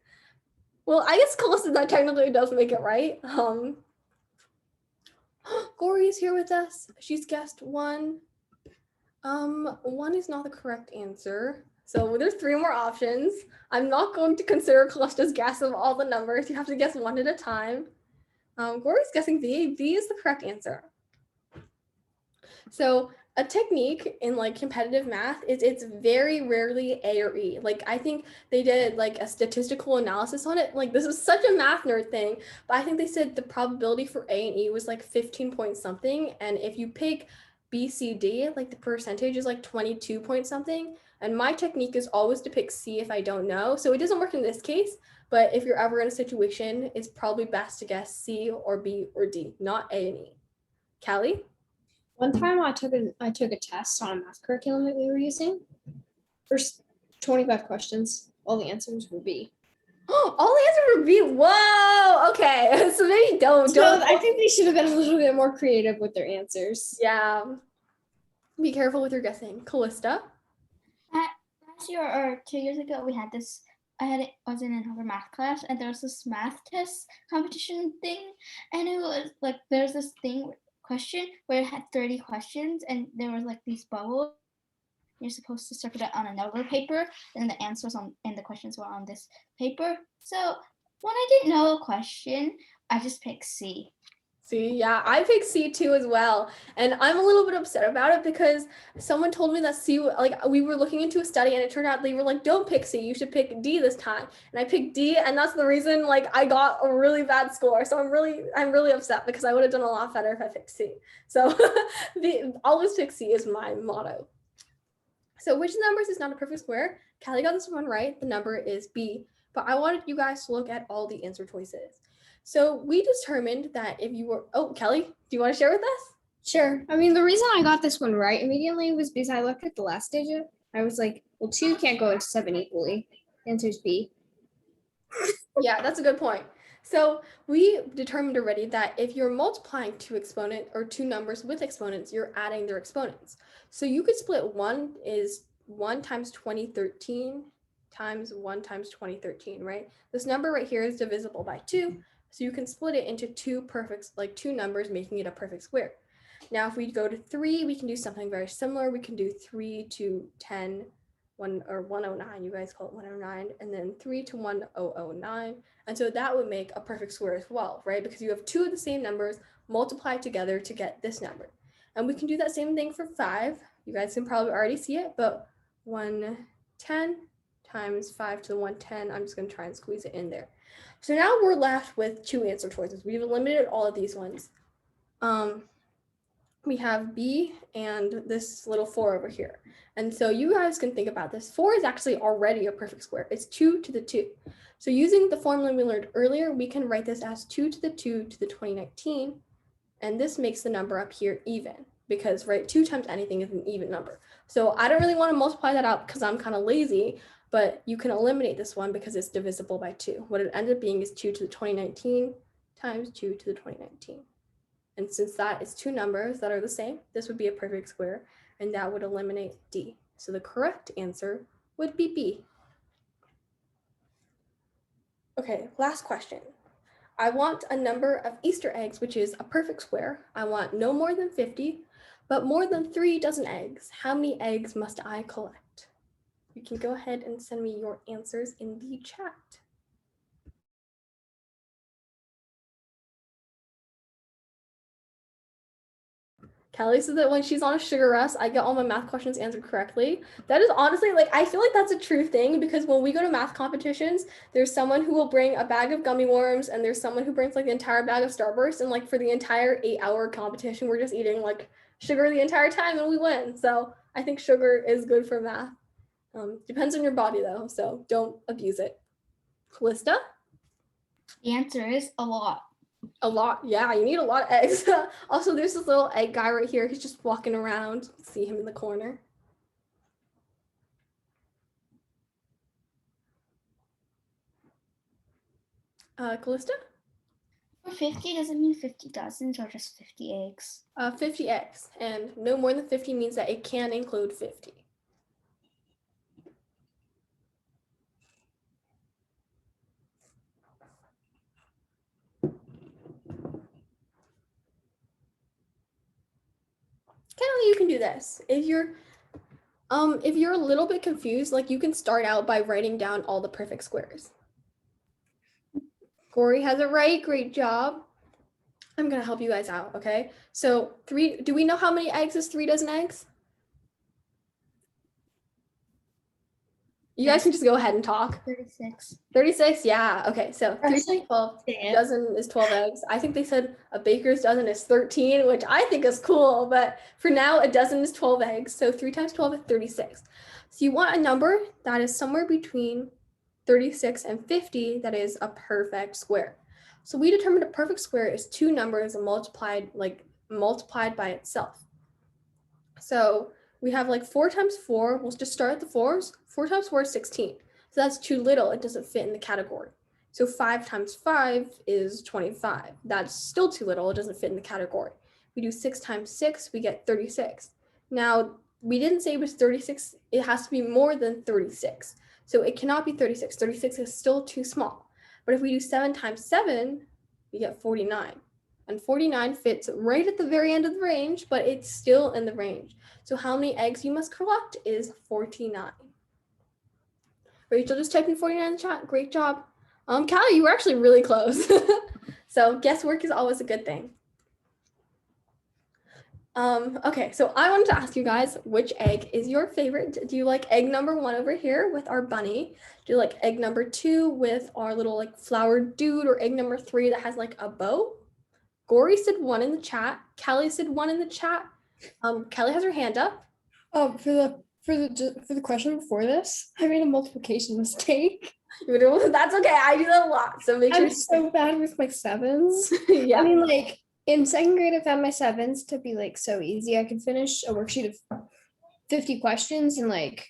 Well, I guess Calista that technically does make it right. Gory's here with us. She's guessed 1. 1 is not the correct answer. So there's 3 more options. I'm not going to consider Calista's guess of all the numbers. You have to guess 1 at a time. Gory's guessing V. V is the correct answer. So a technique in like competitive math is it's very rarely A or E. Like I think they did like a statistical analysis on it. Like this is such a math nerd thing, but I think they said the probability for A and E was like 15 point something. And if you pick B, C, D, like the percentage is like 22 point something. And my technique is always to pick C if I don't know. So it doesn't work in this case, but if you're ever in a situation, it's probably best to guess C or B or D, not A and E. Callie? One time I took a test on a math curriculum that we were using. First 25 questions, all the answers were B. Oh, all the answers were B. Whoa. Okay. So maybe don't. I think they should have been a little bit more creative with their answers. Yeah. Be careful with your guessing. Callista? Last year or 2 years ago, we had this. I was in another math class, and there was this math test competition thing, and it was like there's this question where it had 30 questions, and there was like these bubbles. You're supposed to circle it on another paper, and the answers and the questions were on this paper. So when I didn't know a question, I just picked C. See, yeah, I picked C too as well. And I'm a little bit upset about it because someone told me that C, like we were looking into a study and it turned out they were like, don't pick C, you should pick D this time. And I picked D, and that's the reason like I got a really bad score. So I'm really upset because I would have done a lot better if I picked C. So always pick C is my motto. So which numbers is not a perfect square? Callie got this one right. The number is B. But I wanted you guys to look at all the answer choices. So we determined that if you were, oh, Kelly, do you want to share with us? Sure. I mean, the reason I got this one right immediately was because I looked at the last digit. I was like, well, 2 can't go into 7 equally. The answer is B. Yeah, that's a good point. So we determined already that if you're multiplying two numbers with exponents, you're adding their exponents. So you could split 1 is 1 times 2013 times 1 times 2013, right? This number right here is divisible by 2. So you can split it into two numbers, making it a perfect square. Now, if we go to 3, we can do something very similar. We can do 3 to 10, 109. You guys call it 109, and then 3 to 1009. And so that would make a perfect square as well, right? Because you have two of the same numbers multiplied together to get this number. And we can do that same thing for 5. You guys can probably already see it, but 110 times 5 to the 110. I'm just going to try and squeeze it in there. So now we're left with two answer choices. We've eliminated all of these ones. We have B and this little 4 over here. And so you guys can think about this. 4 is actually already a perfect square. It's 2 to the 2. So using the formula we learned earlier, we can write this as 2 to the 2 to the 2019. And this makes the number up here even because, right, 2 times anything is an even number. So I don't really want to multiply that out because I'm kind of lazy, but you can eliminate this one because it's divisible by 2. What it ended up being is 2 to the 2019 times 2 to the 2019. And since that is two numbers that are the same, this would be a perfect square, and that would eliminate D. So the correct answer would be B. Okay, last question. I want a number of Easter eggs, which is a perfect square. I want no more than 50, but more than 3 dozen eggs. How many eggs must I collect? You can go ahead and send me your answers in the chat. Kelly said that when she's on a sugar rush, I get all my math questions answered correctly. That is honestly, like, I feel like that's a true thing because when we go to math competitions, there's someone who will bring a bag of gummy worms and there's someone who brings like the entire bag of Starburst, and like for the entire 8-hour competition, we're just eating like sugar the entire time and we win. So I think sugar is good for math. Depends on your body though, so don't abuse it. Calista? The answer is a lot. A lot, yeah, you need a lot of eggs. Also, there's this little egg guy right here. He's just walking around. See him in the corner. Callista? 50 doesn't mean 50 dozens or just 50 eggs. 50 eggs, and no more than 50 means that it can include 50. Kelly, you can do this. If you're a little bit confused, like you can start out by writing down all the perfect squares. Corey has it right. Great job. I'm gonna help you guys out, okay? So do we know how many eggs is 3 dozen eggs? You guys can just go ahead and talk. 36. 36, yeah. Okay, so 3 times 12 Yeah. dozen is 12 eggs. I think they said a baker's dozen is 13, which I think is cool, but for now, a dozen is 12 eggs. So 3 times 12 is 36. So you want a number that is somewhere between 36 and 50 that is a perfect square. So we determined a perfect square is two numbers multiplied by itself. So we have like 4 times 4. We'll just start at the 4s. 4 times 4 is 16. So that's too little. It doesn't fit in the category. So 5 times 5 is 25. That's still too little. It doesn't fit in the category. We do 6 times 6, we get 36. Now, we didn't say it was 36. It has to be more than 36. So it cannot be 36. 36 is still too small. But if we do 7 times 7, we get 49. And 49 fits right at the very end of the range, but it's still in the range. So how many eggs you must collect is 49. Rachel just typed in 49 in the chat. Great job. Callie, you were actually really close. So guesswork is always a good thing. Okay, so I wanted to ask you guys, which egg is your favorite? Do you like egg number 1 over here with our bunny? Do you like egg number 2 with our little like flowered dude, or egg number 3 that has like a bow? Gory said 1 in the chat. Kelly said 1 in the chat. Kelly has her hand up. For the question before this, I made a multiplication mistake. That's okay. I do that a lot. So make sure. I'm so bad with my sevens. Yeah. I mean, like in second grade, I found my sevens to be like so easy. I could finish a worksheet of 50 questions in like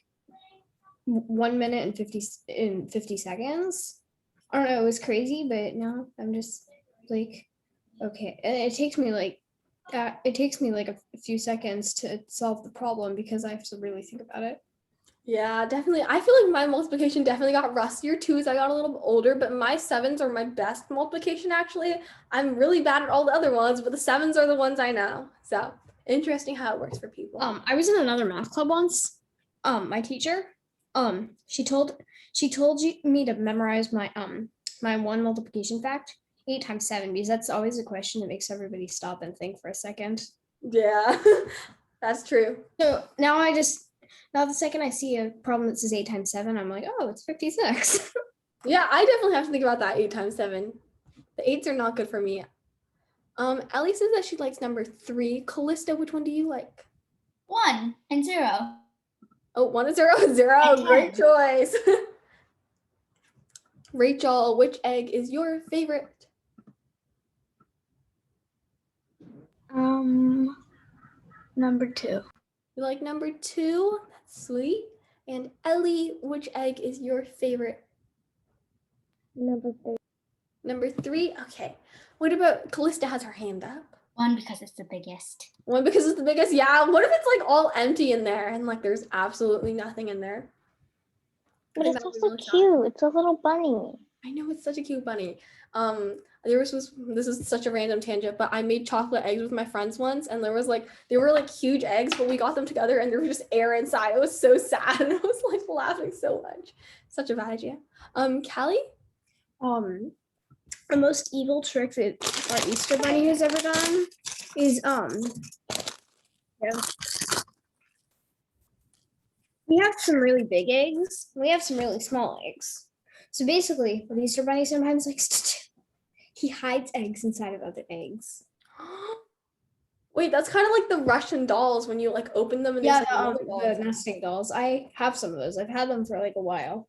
1 minute and 50 seconds. I don't know, it was crazy, but now I'm just like, okay. And it takes me like a few seconds to solve the problem because I have to really think about it. Yeah, definitely. I feel like my multiplication definitely got rustier too as I got a little bit older, but my sevens are my best multiplication actually. I'm really bad at all the other ones, but the sevens are the ones I know. So interesting how it works for people. I was in another math club once. My teacher, she told me to memorize my my one multiplication fact 8 times 7 because that's always a question that makes everybody stop and think for a second. Yeah, that's true. So now the second I see a problem that says 8 times 7, I'm like, oh, it's 56. Yeah, I definitely have to think about that 8 times 7. The 8s are not good for me. Ellie says that she likes number 3. Callista, which one do you like? 1 and 0. Oh, 1 and 0. 0. And Great 10. choice. Rachel, which egg is your favorite? Number 2. You like number 2? That's sweet. And Ellie, which egg is your favorite? Number 3. Number 3? Okay. What about Callista has her hand up? 1 because it's the biggest. 1 because it's the biggest? Yeah. What if it's like all empty in there and like there's absolutely nothing in there? But think it's that would be also really sad. cute. It's a little bunny. I know, it's such a cute bunny. This is such a random tangent, but I made chocolate eggs with my friends once, and they were like huge eggs, but we got them together and there was just air inside. It was so sad. And I was like laughing so much. Such a bad idea. Callie? The most evil trick that our Easter Bunny has ever done is we have some really big eggs. We have some really small eggs. So basically, what Easter Bunny sometimes likes to do, he hides eggs inside of other eggs. Wait, that's kind of like the Russian dolls when you like open them and Yeah, there's like other dolls. the nesting dolls. I have some of those. I've had them for like a while.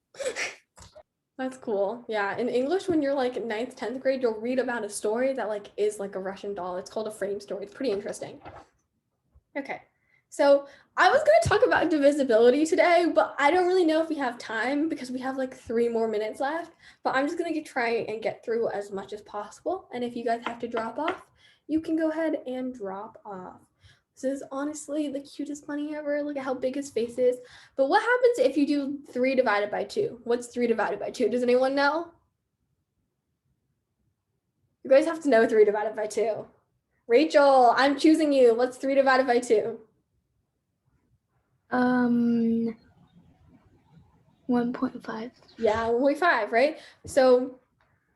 That's cool. Yeah, in English, when you're like 9th, 10th grade, you'll read about a story that like is like a Russian doll. It's called a frame story. It's pretty interesting. Okay, so I was going to talk about divisibility today, but I don't really know if we have time because we have like 3 more minutes left. But I'm just going to try and get through as much as possible. And if you guys have to drop off, you can go ahead and drop off. This is honestly the cutest bunny ever. Look at how big his face is. But what happens if you do 3 divided by 2? What's 3 divided by 2? Does anyone know? You guys have to know 3 divided by 2. Rachel, I'm choosing you. What's 3 divided by 2? 1.5. Yeah, 1.5, right? So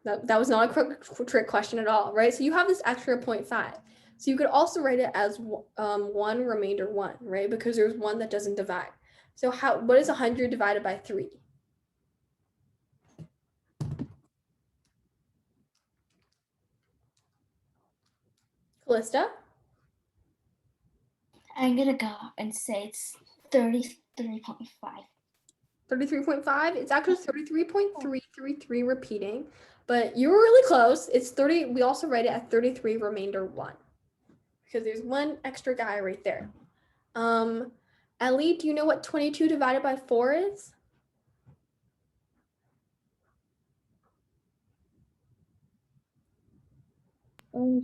that was not a trick question at all, right? So you have this extra 0.5. So you could also write it as 1 remainder 1, right? Because there's 1 that doesn't divide. So what is 100 divided by 3? Callista? I'm going to go and say it's 33.5. 33.5? It's actually 33.333 repeating, but you were really close. It's 30. We also write it at 33 remainder 1 because there's 1 extra guy right there. Ellie, do you know what 22 divided by 4 is? Only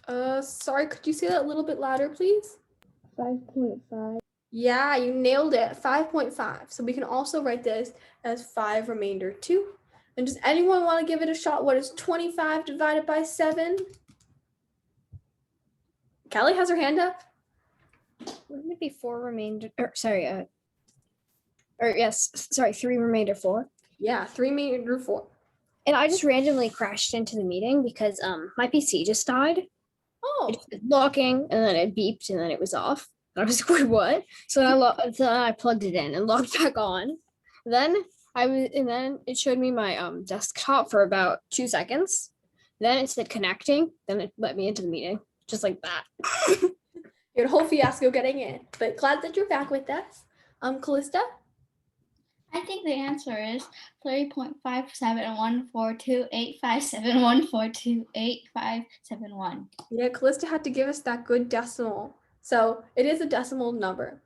5.5. Sorry, could you say that a little bit louder, please? 5.5. Yeah, you nailed it. 5.5. So we can also write this as 5 remainder 2. And does anyone want to give it a shot? What is 25 divided by 7? Kelly has her hand up. Wouldn't it be 4 remainder? Or sorry, yes, sorry, 3 remainder 4. Yeah, 3 remainder 4. And I just randomly crashed into the meeting because my PC just died. Oh, It said locking, and then it beeped, and then it was off. And I was like, wait, what? So I plugged it in and logged back on. Then and then it showed me my desktop for about 2 seconds. Then it said connecting. Then it let me into the meeting, just like that. you had a whole fiasco getting in, but glad that you're back with us. Callista? I think the answer is 3.5714285714285571. Yeah, Callista had to give us that good decimal. So it is a decimal number.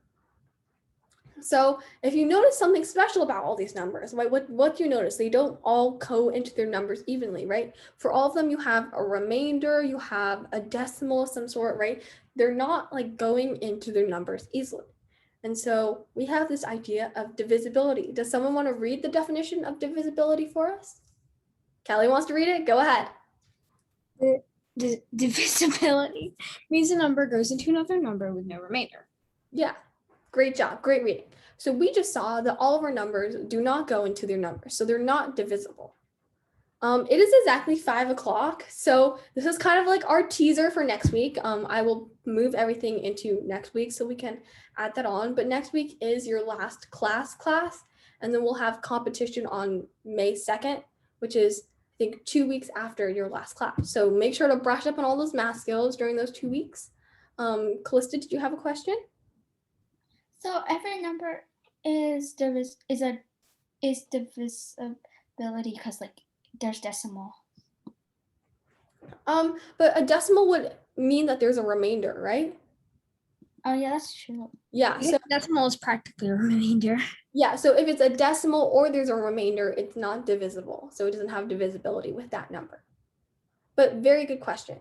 So if you notice something special about all these numbers, right, what do you notice? They don't all go into their numbers evenly, right? For all of them, you have a remainder, you have a decimal of some sort, right? They're not like going into their numbers easily. And so we have this idea of divisibility. Does someone want to read the definition of divisibility for us? Kelly wants to read it? Go ahead. Divisibility means a number goes into another number with no remainder. Yeah, great job, great reading. So we just saw that all of our numbers do not go into their numbers, so they're not divisible. It is exactly 5 o'clock, so this is kind of like our teaser for next week. I will move everything into next week so we can add that on, but next week is your last class, and then we'll have competition on May 2nd, which is I think 2 weeks after your last class. So make sure to brush up on all those math skills during those 2 weeks. Callista, did you have a question? So every number is divisibility because like there's decimal. But a decimal would mean that there's a remainder, right? Oh yeah, that's true. Yeah. So Decimal is practically a remainder. yeah. So if it's a decimal or there's a remainder, it's not divisible. So it doesn't have divisibility with that number. But very good question.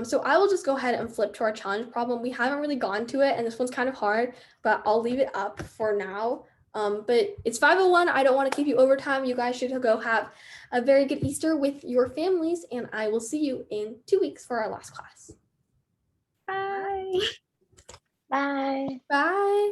So I will just go ahead and flip to our challenge problem. We haven't really gone to it, and this one's kind of hard, but I'll leave it up for now. But it's 5:01. I don't want to keep you overtime. You guys should go have a very good Easter with your families, and I will see you in 2 weeks for our last class. Bye. Bye. Bye.